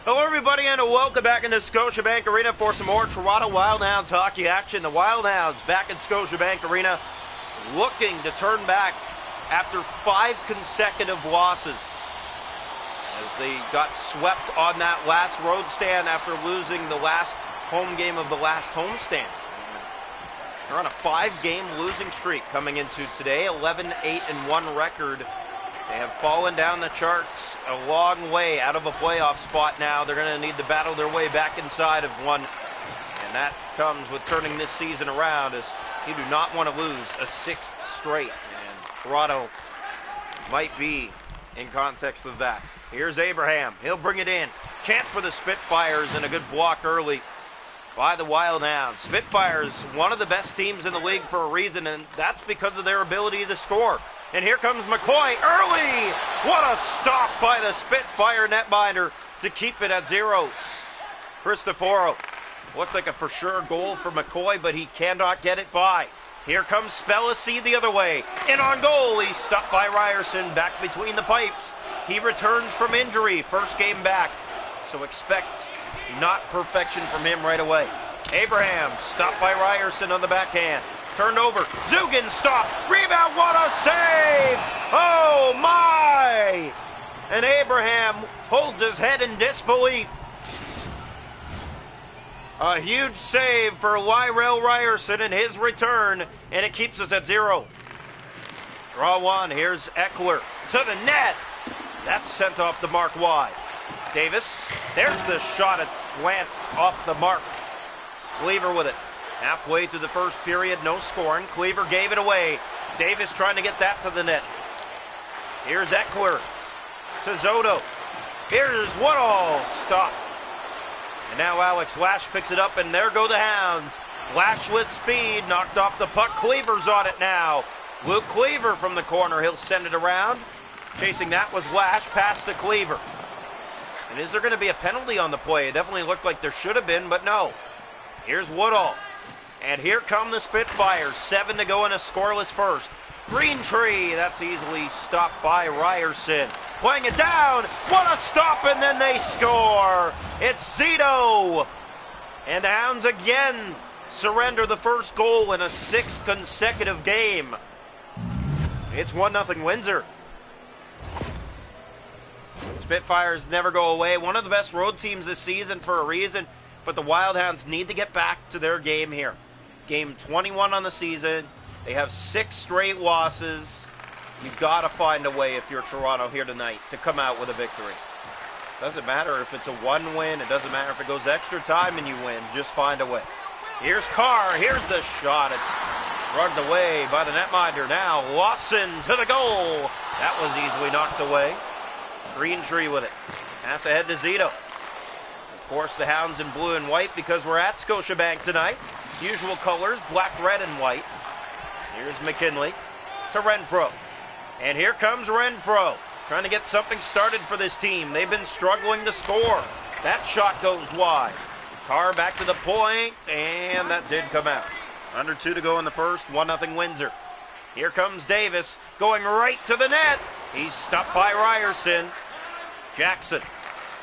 Hello everybody and welcome back into Scotiabank Arena for some more Toronto Wildhounds hockey action. The Wildhounds back in Scotiabank Arena looking to turn back after 5 consecutive losses as they got swept on that last road stand after losing the last home game of the last homestand. They're on a 5-game losing streak coming into today, 11-8-1 record. They have fallen down the charts a long way out of a playoff spot now. They're going to need to battle their way back inside of one. And that comes with turning this season around, as you do not want to lose a 6th straight. And Toronto might be in context of that. Here's Abraham. He'll bring it in. Chance for the Spitfires and a good block early by the Wildhounds. Spitfires, one of the best teams in the league for a reason, and that's because of their ability to score. And here comes McCoy early. What a stop by the Spitfire netminder to keep it at 0. Cristoforo looked like a for sure goal for McCoy, but he cannot get it by. Here comes Spellacy the other way. In on goal, he's stopped by Ryerson back between the pipes. He returns from injury, first game back. So expect not perfection from him right away. Abraham stopped by Ryerson on the backhand. Turned over. Zugan stop. Rebound. What a save. Oh, my. And Abraham holds his head in disbelief. A huge save for Lyrell Ryerson in his return, and it keeps us at 0. Draw one. Here's Eckler to the net. That's sent off the mark wide. Davis. There's the shot. It's glanced off the mark. Cleaver with it. Halfway through the first period, no scoring. Cleaver gave it away. Davis trying to get that to the net. Here's Eckler to Zotto. Here's Woodall. Stop. And now Alex Lash picks it up, and there go the Hounds. Lash with speed, knocked off the puck. Cleaver's on it now. Luke Cleaver from the corner. He'll send it around. Chasing that was Lash, past to Cleaver. And is there going to be a penalty on the play? It definitely looked like there should have been, but no. Here's Woodall. And here come the Spitfires. 7 to go in a scoreless first. Greentree, that's easily stopped by Ryerson. Playing it down. What a stop, and then they score. It's Zito. And the Hounds again surrender the first goal in a 6th consecutive game. It's 1-0 Windsor. Spitfires never go away. One of the best road teams this season for a reason, but the Wildhounds need to get back to their game here. Game 21 on the season. They have 6 straight losses. You've got to find a way, if you're Toronto here tonight, to come out with a victory. Doesn't matter if it's a 1 win. It doesn't matter if it goes extra time and you win. Just find a way. Here's Carr. Here's the shot. It's shrugged away by the netminder. Now Lawson to the goal. That was easily knocked away. Greentree with it. Pass ahead to Zito. Of course, the Hounds in blue and white because we're at Scotiabank tonight. Usual colors, black, red, and white. Here's McKinley to Renfro. And here comes Renfro, trying to get something started for this team. They've been struggling to score. That shot goes wide. Carr back to the point, and that did come out. Under 2 to go in the first, 1-0 Windsor. Here comes Davis, going right to the net. He's stopped by Ryerson. Jackson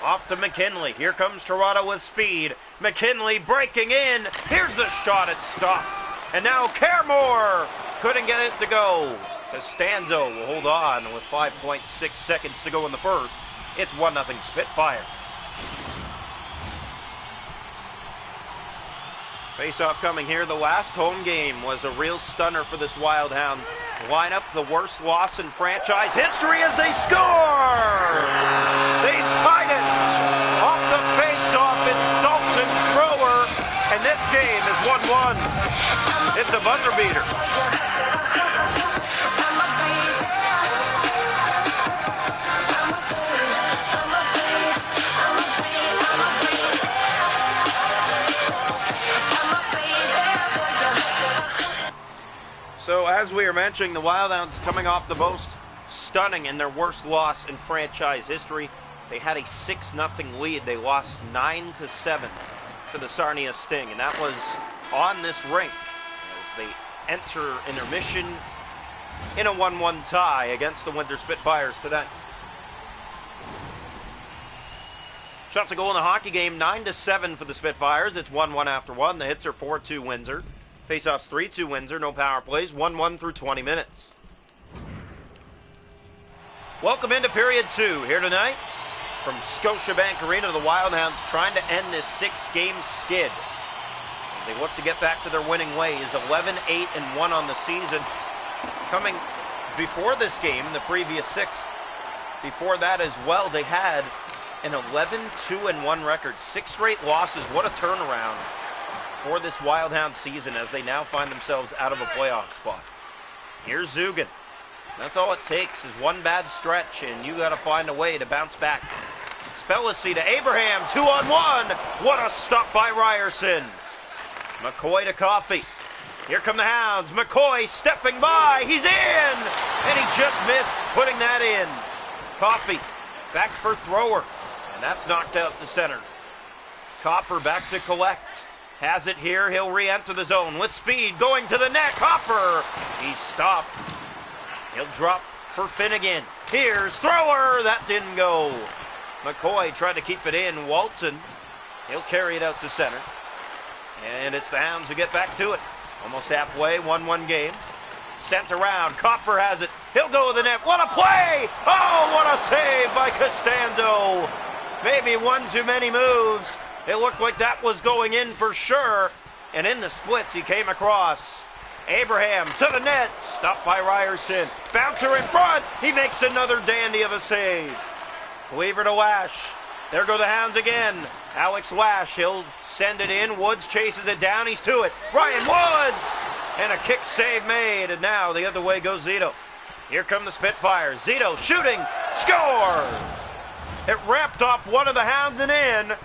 off to McKinley. Here comes Toronto with speed. McKinley breaking in. Here's the shot. It's stopped. And now Caremore couldn't get it to go. Costanzo will hold on with 5.6 seconds to go in the first. It's 1-0 Spitfire. Face-off coming here. The last home game was a real stunner for this Wildhound lineup. The worst loss in franchise history as they score! They tied it off the face-off. It's Dalton Schroer, and this game is 1-1. It's a buzzer beater. So as we are mentioning, the Wildhounds coming off the most stunning and their worst loss in franchise history. They had a 6-0 lead. They lost 9-7 to the Sarnia Sting, and that was on this rink as they enter intermission in a 1-1 tie against the Windsor Spitfires tonight. Shot to goal in the hockey game, 9-7 for the Spitfires. It's 1-1 after one. The hits are 4-2 Windsor. Faceoffs 3-2 Windsor. No power plays. 1-1 through 20 minutes. Welcome into period two here tonight from Scotiabank Arena. The Wild Hounds trying to end this 6-game skid. They look to get back to their winning ways. 11-8-1 on the season. Coming before this game, the previous 6. Before that as well, they had an 11-2-1 record. 6 straight losses. What a turnaround for this Wild Hound season as they now find themselves out of a playoff spot. Here's Zugan. That's all it takes is one bad stretch, and you got to find a way to bounce back. Spellacy to Abraham, 2-on-1. What a stop by Ryerson. McCoy to Coffey. Here come the Hounds. McCoy stepping by. He's in, and he just missed putting that in. Coffey back for Thrower. And that's knocked out to center. Copper back to collect. Has it here. He'll re-enter the zone with speed. Going to the net. Copper. He's stopped. He'll drop for Finnegan. Here's Thrower. That didn't go. McCoy tried to keep it in. Walton. He'll carry it out to center. And it's the Hounds who get back to it. Almost halfway. 1-1 game. Sent around. Copper has it. He'll go to the net. What a play! Oh, what a save by Costanzo. Maybe one too many moves. It looked like that was going in for sure. And in the splits, he came across. Abraham to the net. Stopped by Ryerson. Bouncer in front. He makes another dandy of a save. Cleaver to Lash. There go the Hounds again. Alex Lash. He'll send it in. Woods chases it down. He's to it. Ryan Woods. And a kick save made. And now the other way goes Zito. Here come the Spitfires. Zito shooting. Scores. It wrapped off one of the Hounds and in.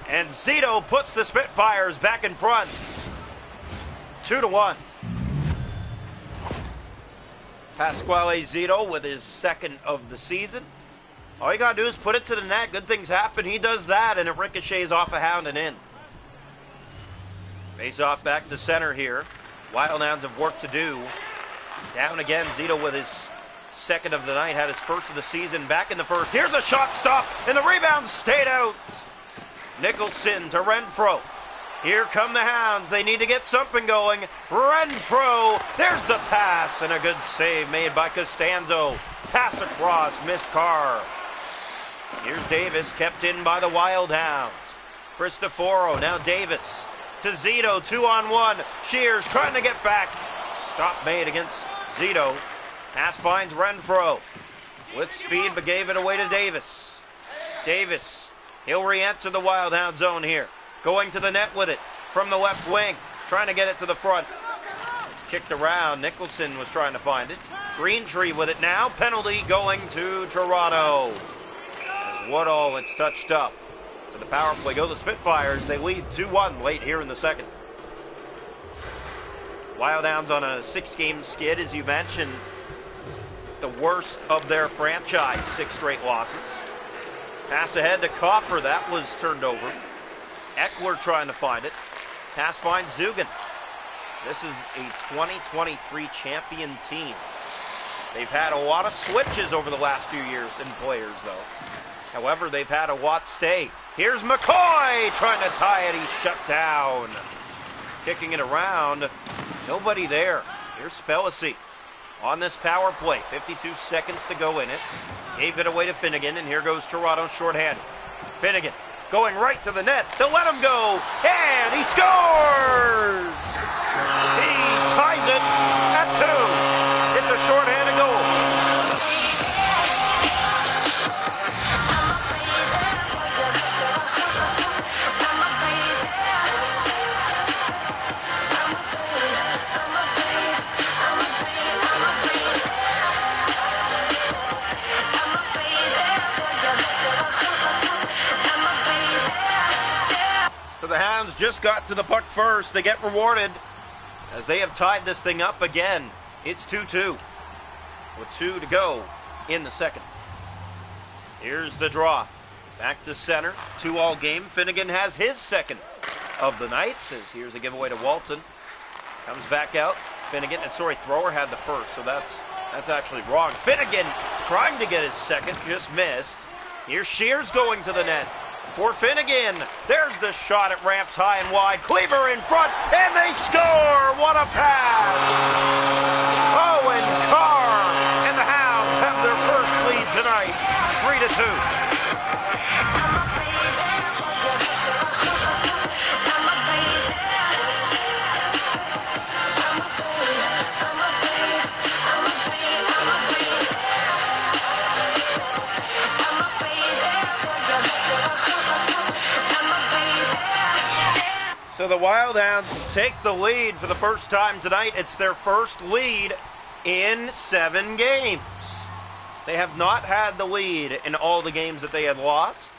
And Zito puts the Spitfires back in front. 2-1. Pasquale Zito with his second of the season. All you gotta do is put it to the net. Good things happen. He does that, and it ricochets off a Hound and in. Face off back to center here. Wild Hounds have work to do. Down again. Zito with his second of the night. Had his first of the season back in the first. Here's a shot stop, and the rebound stayed out. Nicholson to Renfro. Here come the Hounds. They need to get something going. Renfro. There's the pass, and a good save made by Costanzo. Pass across. Missed Carr. Here's Davis, kept in by the Wild Hounds. Cristoforo. Now Davis to Zito. 2-on-1. Shears trying to get back. Stop made against Zito. Pass finds Renfro. With speed, but gave it away to Davis. Davis. He'll re-enter the Wild Hound zone here. Going to the net with it from the left wing. Trying to get it to the front. It's kicked around. Nicholson was trying to find it. Greentree with it now. Penalty going to Toronto. As Woodall, it's touched up. To the power play go the Spitfires. They lead 2-1 late here in the second. Wild Hounds on a 6-game skid, as you mentioned. The worst of their franchise. 6 straight losses. Pass ahead to Copper. That was turned over. Eckler trying to find it. Pass finds Zugan. This is a 2023 champion team. They've had a lot of switches over the last few years in players, though. However, they've had a lot stay. Here's McCoy trying to tie it. He's shut down. Kicking it around. Nobody there. Here's Spellacy on this power play. 52 seconds to go in it. Gave it away to Finnegan, and here goes Toronto shorthanded. Finnegan going right to the net. They'll let him go, and he scores! He ties it at 2. It's a shorthanded goal. So the Hounds just got to the puck first. They get rewarded as they have tied this thing up again. It's 2-2 with 2 to go in the second. Here's the draw. Back to center. 2-all game. Finnegan has his second of the night. As here's a giveaway to Walton. Comes back out. Finnegan, and sorry, Thrower had the first, so that's actually wrong. Finnegan trying to get his second, just missed. Here's Shears going to the net. for Finnegan. There's the shot. It ramps high and wide. Cleaver in front, and they score! What a pass! Owen Carr and the Hounds have their first lead tonight, 3-2. So the Wild Hounds take the lead for the first time tonight. It's their first lead in 7 games. They have not had the lead in all the games that they had lost.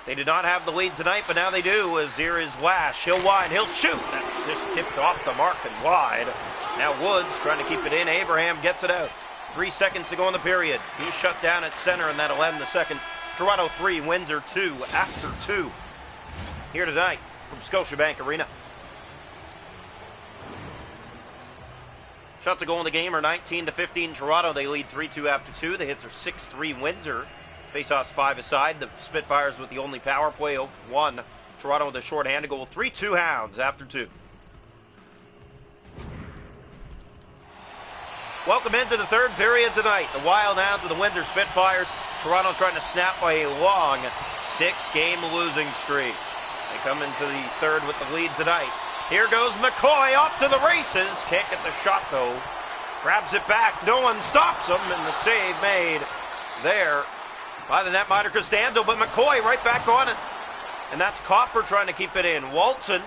They did not have the lead tonight, but now they do, as here is Lash. He'll wind, he'll shoot. That's just tipped off the mark and wide. Now Woods trying to keep it in. Abraham gets it out. 3 seconds to go in the period. He's shut down at center, and that'll end the second. Toronto 3, Windsor 2 after 2 here tonight from Scotiabank Arena. Shots to goal in the game are 19-15 Toronto. They lead 3-2 after 2. The hits are 6-3 Windsor. Faceoffs 5-a-side. The Spitfires with the only power play of 1. Toronto with a short-handed goal. 3-2 Hounds after 2. Welcome into the third period tonight. The Wild Hounds of the Windsor Spitfires. Toronto trying to snap a long 6-game losing streak. They come into the third with the lead tonight. Here goes McCoy off to the races. Can't get the shot though. Grabs it back. No one stops him, and the save made there by the netminder Costanzo. But McCoy right back on it. And that's Copper trying to keep it in. Walton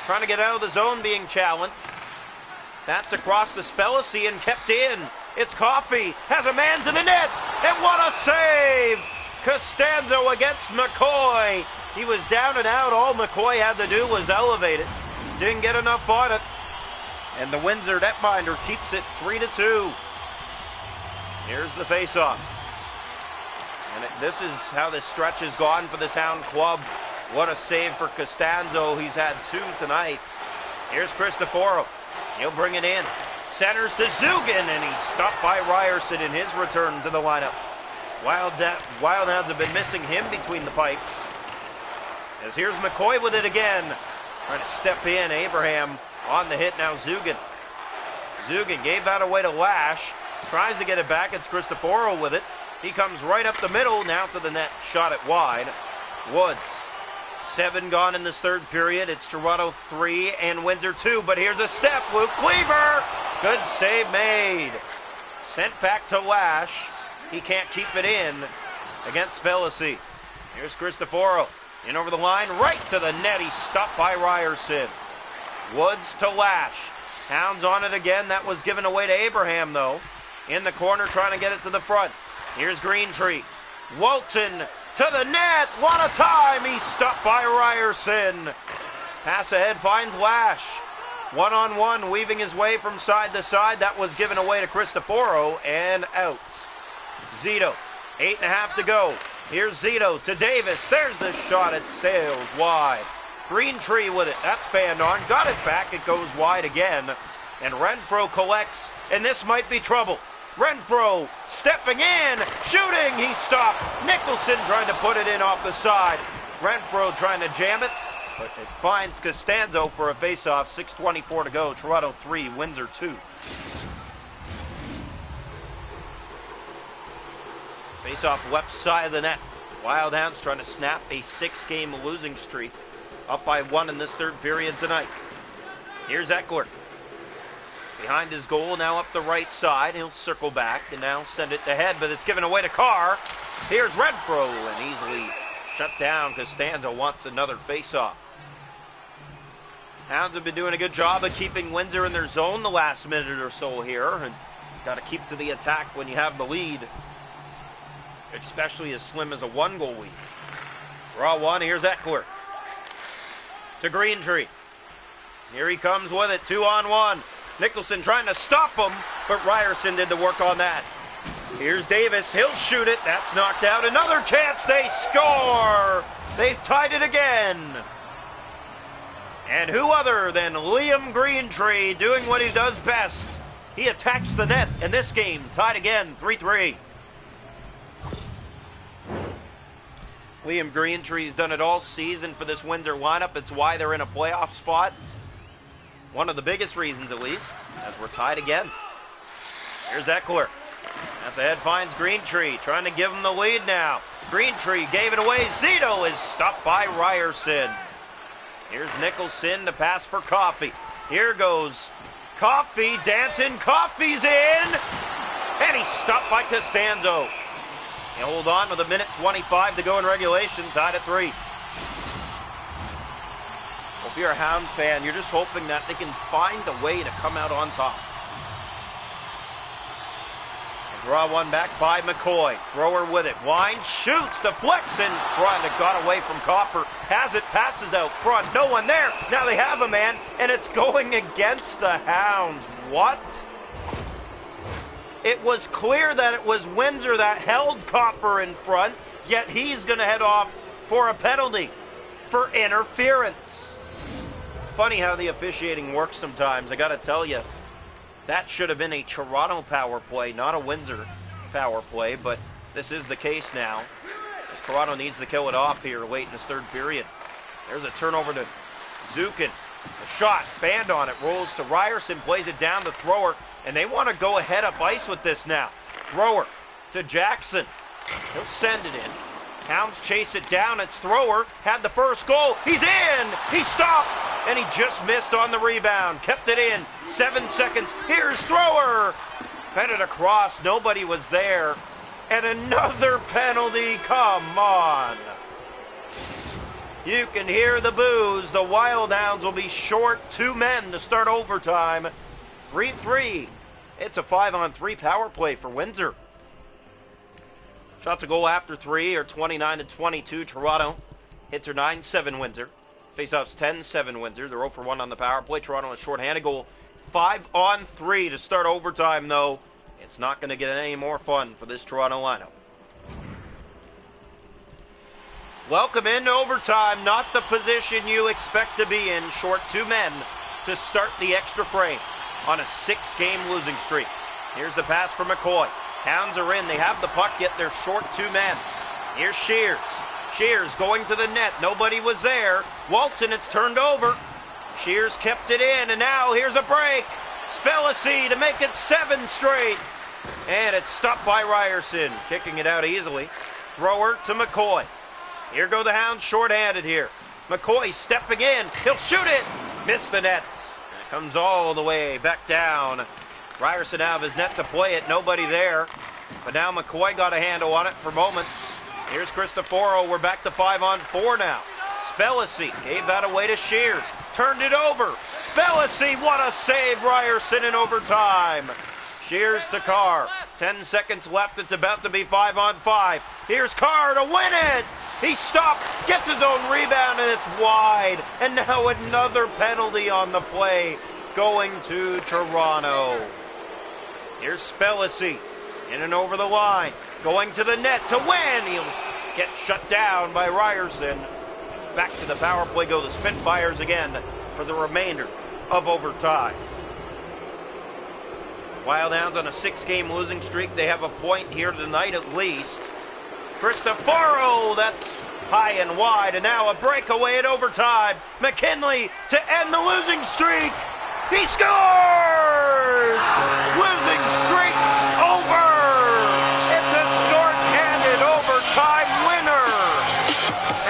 trying to get out of the zone, being challenged. That's across the Spellacy and kept in. It's Coffey. Has a man to the net. And what a save! Costanzo against McCoy. He was down and out. All McCoy had to do was elevate it. Didn't get enough on it. And the Windsor netminder keeps it 3-2. Here's the faceoff. And this is how this stretch has gone for this Hound club. What a save for Costanzo. He's had 2 tonight. Here's Cristoforo. He'll bring it in. Centers to Zugan, and he's stopped by Ryerson in his return to the lineup. Wild Hounds have been missing him between the pipes. As here's McCoy with it again. Trying to step in. Abraham on the hit now. Zugan. Zugan gave that away to Lash. Tries to get it back. It's Cristoforo with it. He comes right up the middle. Now to the net. Shot it wide. Woods. 7 gone in this third period. It's Toronto 3 and Windsor 2. But here's a step. Luke Cleaver. Good save made. Sent back to Lash. He can't keep it in against Spellacy. Here's Cristoforo. In over the line, right to the net. He's stopped by Ryerson. Woods to Lash. Hounds on it again. That was given away to Abraham, though. In the corner, trying to get it to the front. Here's Greentree. Walton to the net. What a time. He's stopped by Ryerson. Pass ahead finds Lash. 1-on-1, weaving his way from side to side. That was given away to Cristoforo and out. Zito, 8.5 to go. Here's Zito to Davis. There's the shot. It sails wide. Greentree with it. That's fanned on. Got it back. It goes wide again. And Renfro collects. And this might be trouble. Renfro stepping in. Shooting. He stopped. Nicholson trying to put it in off the side. Renfro trying to jam it. But it finds Costanzo for a faceoff. 6:24 to go. Toronto 3, Windsor 2. Face-off left side of the net. Wild Hounds trying to snap a 6-game losing streak. Up by 1 in this third period tonight. Here's Eckler. Behind his goal, now up the right side. He'll circle back and now send it to head, but it's given away to Carr. Here's Renfro, and easily shut down. Costanzo wants another face-off. Hounds have been doing a good job of keeping Windsor in their zone the last minute or so here. And got to keep to the attack when you have the lead. Especially as slim as a 1-goal lead. Draw 1, here's Eckler. To Greentree. Here he comes with it, 2-on-1. Nicholson trying to stop him, but Ryerson did the work on that. Here's Davis, he'll shoot it, that's knocked out. Another chance, they score! They've tied it again. And who other than Liam Greentree doing what he does best. He attacks the net, and this game tied again, 3-3. Liam Greentree's done it all season for this Windsor lineup. It's why they're in a playoff spot. One of the biggest reasons, at least, as we're tied again. Here's Eckler. As ahead finds Greentree, trying to give him the lead now. Greentree gave it away. Zito is stopped by Ryerson. Here's Nicholson to pass for Coffey. Here goes Coffey. Danton. Coffey's in. And he's stopped by Costanzo. They hold on with 1:25 to go in regulation, tied at 3. Well, if you're a Hounds fan, you're just hoping that they can find a way to come out on top. And draw one back by McCoy. Thrower with it. Wine shoots, deflects in front. It got away from Copper. Has it, passes out front. No one there. Now they have a man, and it's going against the Hounds. What? It was clear that it was Windsor that held Copper in front, yet he's going to head off for a penalty for interference. Funny how the officiating works sometimes. I got to tell you, that should have been a Toronto power play, not a Windsor power play, but this is the case now, as Toronto needs to kill it off here late in this third period. There's a turnover to Zukin. A shot, banned on it, rolls to Ryerson, plays it down the thrower, and they want to go ahead up ice with this now. Thrower to Jackson. He'll send it in. Hounds chase it down. It's Thrower. Had the first goal. He's in. He stopped. And he just missed on the rebound. Kept it in. 7 seconds. Here's Thrower. Fed it across. Nobody was there. And another penalty. Come on. You can hear the boos. The Wild Hounds will be short 2 men to start overtime. 3-3. It's a 5-on-3 power play for Windsor. Shots a goal after 3 are 29-22 Toronto. Hits are 9-7 Windsor. Faceoffs 10-7 Windsor. They're 0 for 1 on the power play. Toronto a shorthanded goal. 5-on-3 to start overtime, though. It's not going to get any more fun for this Toronto lineup. Welcome into overtime. Not the position you expect to be in. Short 2 men to start the extra frame on a 6-game losing streak. Here's the pass for McCoy. Hounds are in. They have the puck, yet they're short 2 men. Here's Shears. Shears going to the net. Nobody was there. Walton, it's turned over. Shears kept it in, and now here's a break. Spellacy to make it 7 straight. And it's stopped by Ryerson, kicking it out easily. Thrower to McCoy. Here go the Hounds short-handed here. McCoy stepping in. He'll shoot it. Missed the net. And it comes all the way back down. Ryerson out of his net to play it. Nobody there. But now McCoy got a handle on it for moments. Here's Cristoforo. We're back to 5-on-4 now. Spellacy gave that away to Shears. Turned it over. Spellacy, what a save. Ryerson in overtime. Shears to Carr. 10 seconds left. It's about to be 5-on-5. Here's Carr to win it. He stopped, gets his own rebound, and it's wide. And now another penalty on the play going to Toronto. Here's Spellacy in and over the line. Going to the net to win. He'll get shut down by Ryerson. Back to the power play go the Spitfires again for the remainder of overtime. Wild Hounds on a 6-game losing streak. They have a point here tonight at least. Cristoforo, that's high and wide, and now a breakaway at overtime. McKinley to end the losing streak. He scores! Losing streak over! It's a short-handed overtime winner.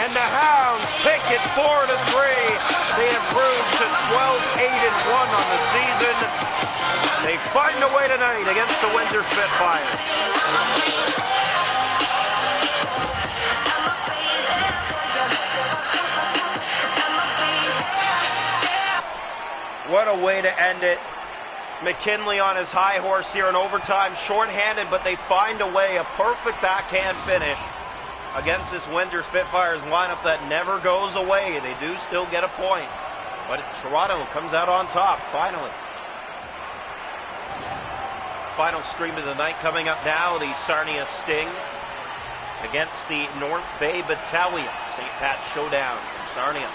And the Hounds take it 4-3. They improved to 12-8-1 on the season. They find a way tonight against the Windsor Spitfires. What a way to end it. McKinley on his high horse here in overtime, shorthanded, but they find a way, a perfect backhand finish against this Windsor Spitfires lineup that never goes away. They do still get a point, but Toronto comes out on top, finally. Final stream of the night coming up now, the Sarnia Sting against the North Bay Battalion. St. Pat's Showdown from Sarnia.